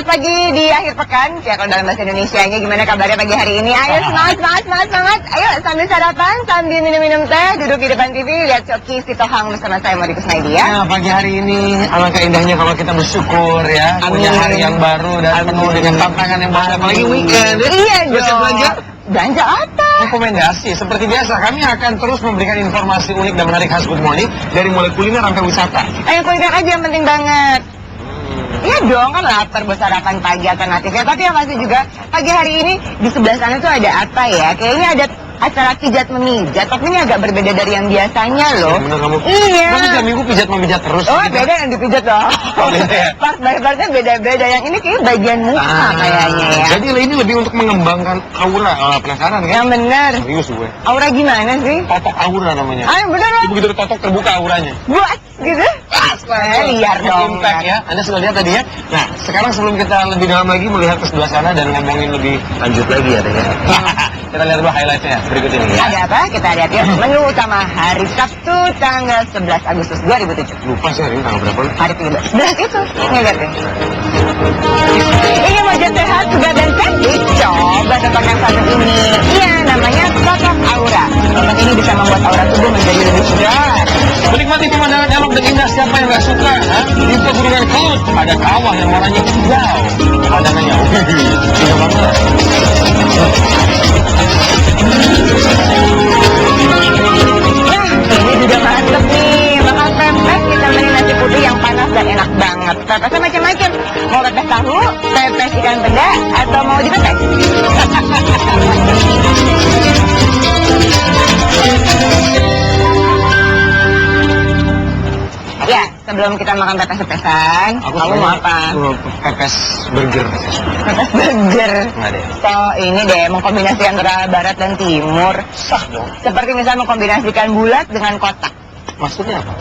pagi di akhir pekan. Ya kalau dalam bahasa Indonesianya gimana kabarnya pagi hari ini? Ayo semangat. Ayo sambil sarapan, sambil minum-minum teh, duduk di depan TV, lihat Coki Sitohang bersama saya Mori Kusnaidi ya. Nah, pagi hari ini alangkah indahnya kalau kita bersyukur ya. Amin. Punya hari yang baru dan penuh dengan tantangan yang banyak. Apalagi weekend. Iya Belanja. Belanja apa? Rekomendasi. Seperti biasa kami akan terus memberikan informasi unik dan menarik khas Good Morning. Dari mulai kuliner sampai wisata. Ayo kuliner aja yang penting banget. Iya dong, kan lapar buat sarapan pagi alternatifnya. Tapi yang pasti juga pagi hari ini di sebelah sana tuh ada apa ya? Kayaknya ada acara pijat memijat, tapi ini agak berbeda dari yang biasanya loh. Bener kamu. Iya. Kamu setiap minggu pijat memijat terus. Oh gitu. beda yang dipijat loh. Oh, beda ya? Part-partnya beda-beda. Yang ini kayak bagian muka kayaknya ya. Jadi ini lebih untuk mengembangkan aura. Penasaran kan? Yang bener. Serius gue. Aura gimana sih? Totok aura namanya. Ah yang bener loh. Begitu ditotok terbuka auranya. Buat gitu. Liar dong. Impact ya. Anda sudah lihat tadi ya. Nah, sekarang sebelum kita lebih dalam lagi melihat ke sebelah sana dan ngomongin lebih lanjut lagi ya, ya. Kita lihat dulu highlightnya berikut ini ya. Ada apa? Kita lihat ya. Menu utama hari Sabtu tanggal 11 Agustus 2007. Lupa sih hari ini tanggal berapa? Hari 13 itu. Nih lihat deh. Ini wajah sehat, segar dan cantik. Coba tempat yang satu ini. Iya, namanya Totok Aura. Tempat ini bisa membuat aura tubuh menjadi lebih segar. Menikmati pemandangan elok dan indah, siapa yang gak suka? Di pegunungan Kelut ada kawah yang warnanya hijau. Pemandangannya, indah banget. Nah, ini juga mantep nih. Makan pepes ditambahin nasi putih yang panas dan enak banget. Pepesnya macam-macam. Mau pepes tahu, pepes ikan peda, atau mau dipepes? Ya, sebelum kita makan pepes-pepesan, kamu mau apa? Pepes burger. Pepes burger. Enggak deh. So, ini deh, mengkombinasikan antara barat dan timur. Sah dong. Seperti misalnya mengkombinasikan bulat dengan kotak. Maksudnya apa?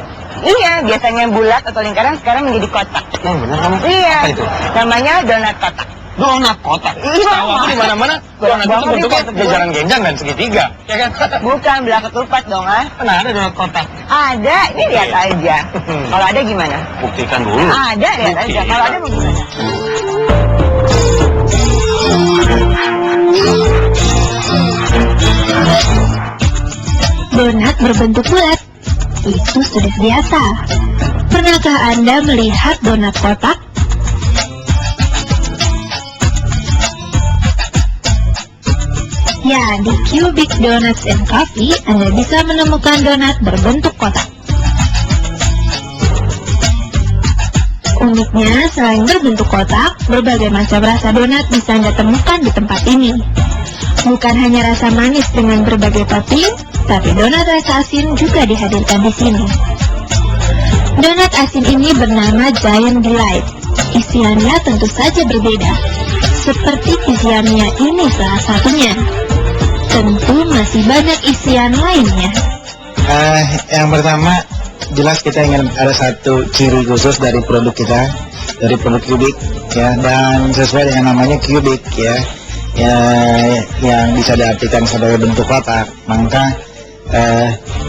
Iya, biasanya bulat atau lingkaran sekarang menjadi kotak. Yang benar kamu? Iya. Apa itu? Namanya donat kotak. Donat kotak. Iya. Tahu aku di mana-mana. Donat itu bentuknya jajaran genjang dan segitiga, ya kan? Bukan belah ketupat dong, ah. Mana ada donat kotak? Ada, ini lihat aja. Kalau ada gimana? Buktikan dulu. Ada, lihat aja. Kalau ada mau gimana? Donat berbentuk bulat. Itu sudah biasa. Pernahkah Anda melihat donat kotak? Ya, di Cubic Donuts and Coffee Anda bisa menemukan donat berbentuk kotak. Uniknya, selain berbentuk kotak, berbagai macam rasa donat bisa Anda temukan di tempat ini. Bukan hanya rasa manis dengan berbagai topping, tapi donat rasa asin juga dihadirkan di sini. Donat asin ini bernama Giant Delight. Isiannya tentu saja berbeda. Seperti isiannya ini salah satunya. Tentu masih banyak isian lainnya. Yang pertama, jelas kita ingin ada satu ciri khusus dari produk kita, dari produk Cubic ya, dan sesuai dengan namanya Cubic ya, yang bisa diartikan sebagai bentuk kotak, maka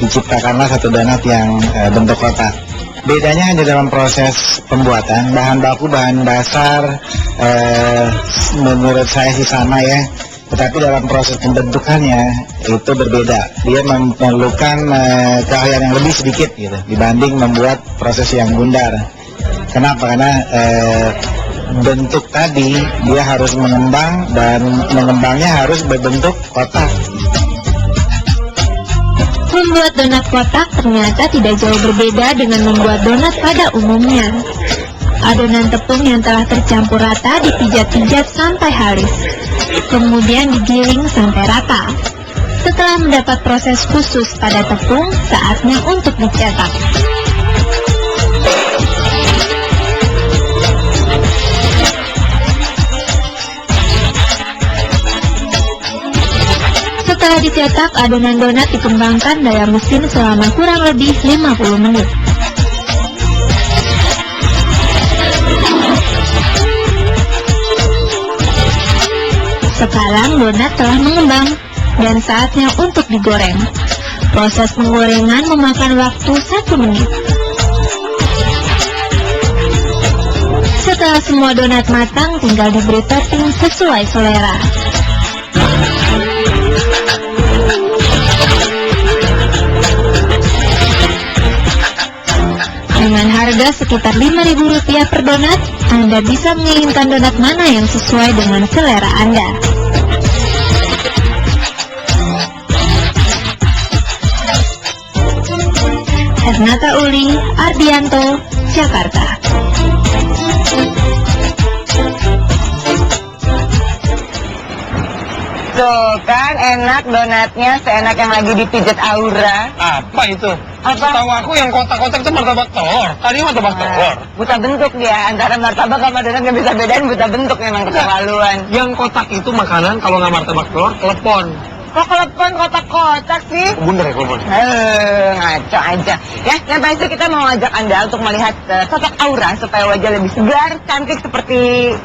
diciptakanlah satu donat yang bentuk kotak. Bedanya hanya dalam proses pembuatan, bahan baku, bahan dasar menurut saya sih sama ya, tetapi dalam proses pembentukannya itu berbeda. Dia memerlukan keahlian yang lebih sedikit gitu dibanding membuat proses yang bundar. Kenapa? Karena bentuk tadi dia harus mengembang, dan mengembangnya harus berbentuk kotak. Membuat donat kotak ternyata tidak jauh berbeda dengan membuat donat pada umumnya. Adonan tepung yang telah tercampur rata dipijat-pijat sampai halus, kemudian digiling sampai rata. Setelah mendapat proses khusus pada tepung, saatnya untuk dicetak. Setelah dicetak, adonan donat dikembangkan dalam mesin selama kurang lebih 50 menit. Sekarang donat telah mengembang dan saatnya untuk digoreng. Proses penggorengan memakan waktu 1 menit. Setelah Setelah semua donat matang, tinggal diberi topping sesuai selera. Dengan harga sekitar Rp5.000 per donat, Anda bisa menginginkan donat mana yang sesuai dengan selera Anda. Ernata Uli, Ardianto, Jakarta. Tuh kan enak donatnya, seenak yang lagi dipijat Aura. Apa itu? Apa? Tahu aku yang kotak-kotak itu martabak telur. Tadi martabak telur. Buta bentuk dia, antara martabak sama donat nggak bisa bedain, buta bentuk memang keterlaluan. Yang kotak itu makanan, kalau nggak martabak telur, telepon. Kok kelepon kotak-kotak sih? Bundar ya telepon. Ngaco aja. Ya, yang pasti kita mau ngajak Anda untuk melihat sosok Aura supaya wajah lebih segar, cantik seperti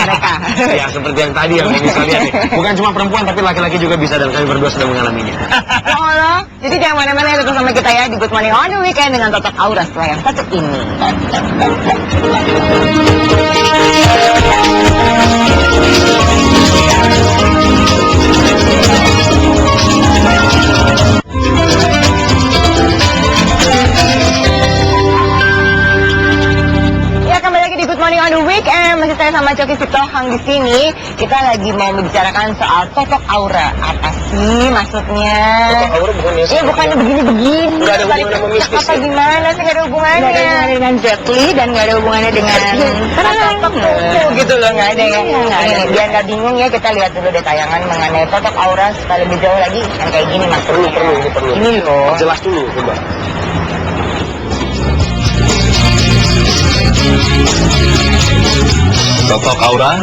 mereka. Ya, seperti yang tadi yang bisa lihat nih. Bukan cuma perempuan, tapi laki-laki juga bisa dan kami berdua sedang mengalaminya. Ya Allah, jadi jangan mana-mana ya, tetap sama kita ya di Good Morning on the Weekend dengan sosok Aura setelah yang satu ini. On the Weekend, masih saya sama Coki Sitohang di sini. Kita lagi mau membicarakan soal sosok Aura. Apa sih maksudnya? Sosok Aura bukan ya? Iya, bukannya begini-begini. Nggak ada hubungannya sama mistis. Apa gimana sih? Nggak ada hubungannya. Nggak ada hubungannya dengan Jet Li dan nggak ada hubungannya dengan sosok gitu loh, nggak ada ya. Nggak ada. Biar nggak bingung ya, kita lihat dulu deh tayangan mengenai sosok Aura supaya lebih jauh lagi yang kayak gini maksudnya. Perlu. Ini loh. Jelas dulu, coba. Sosok Aura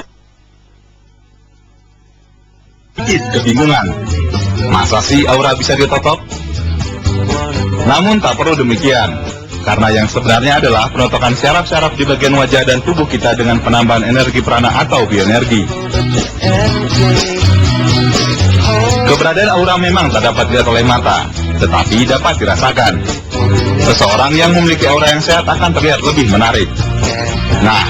sedikit kebingungan. Masa sih Aura bisa ditotok? Namun tak perlu demikian, karena yang sebenarnya adalah penotokan syaraf-syaraf di bagian wajah dan tubuh kita dengan penambahan energi prana atau bioenergi. Keberadaan Aura memang tak dapat dilihat oleh mata, tetapi dapat dirasakan. Seseorang yang memiliki aura yang sehat akan terlihat lebih menarik. Nah,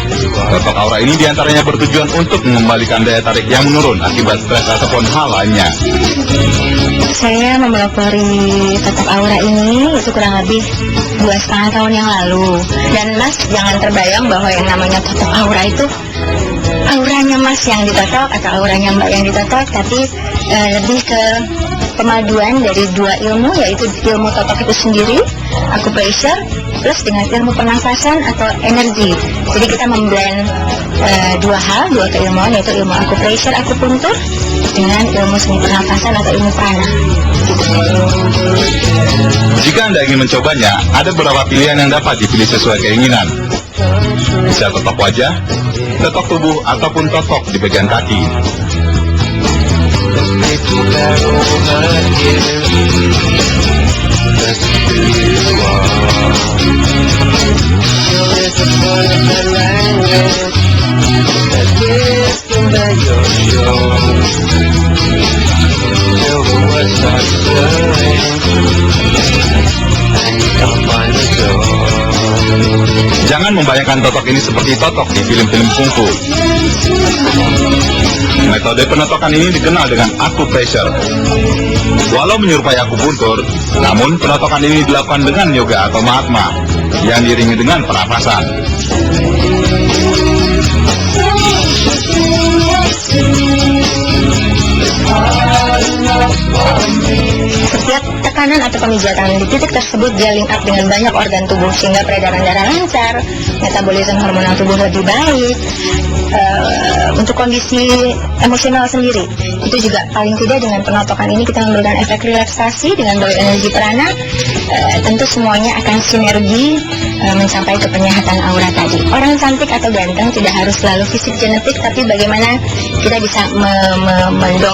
sosok Aura ini diantaranya bertujuan untuk mengembalikan daya tarik yang menurun akibat stres ataupun hal lainnya. Saya mempelopori sosok Aura ini itu kurang lebih 2,5 tahun yang lalu. Dan Mas jangan terbayang bahwa yang namanya sosok Aura itu auranya Mas yang ditotok atau auranya Mbak yang ditotok, tapi lebih ke pemaduan dari dua ilmu, yaitu ilmu totok itu sendiri, acupressure, plus dengan ilmu pernafasan atau energi. Jadi kita memblend dua keilmuan, yaitu ilmu acupressure, akupuntur, dengan ilmu seni pernafasan atau ilmu prana. Jika Anda ingin mencobanya, ada beberapa pilihan yang dapat dipilih sesuai keinginan. Bisa totok wajah, totok tubuh, ataupun totok di bagian kaki. Jangan membayangkan totok ini seperti totok di film-film kungfu. Metode penotokan ini dikenal dengan acupressure. Walau menyerupai akupuntur, namun penotokan ini dilakukan dengan yoga atau mahatma yang diiringi dengan pernapasan. Setiap tekanan atau pemijatan di titik tersebut dia link up dengan banyak organ tubuh sehingga peredaran darah lancar, metabolisme hormonal tubuh lebih baik. Untuk kondisi emosional sendiri itu juga paling tidak dengan penotokan ini kita memberikan efek relaksasi dengan bioenergi prana. Tentu semuanya akan sinergi mencapai ke penyehatan aura tadi. Orang cantik atau ganteng tidak harus selalu fisik genetik, tapi bagaimana kita bisa mendongkrak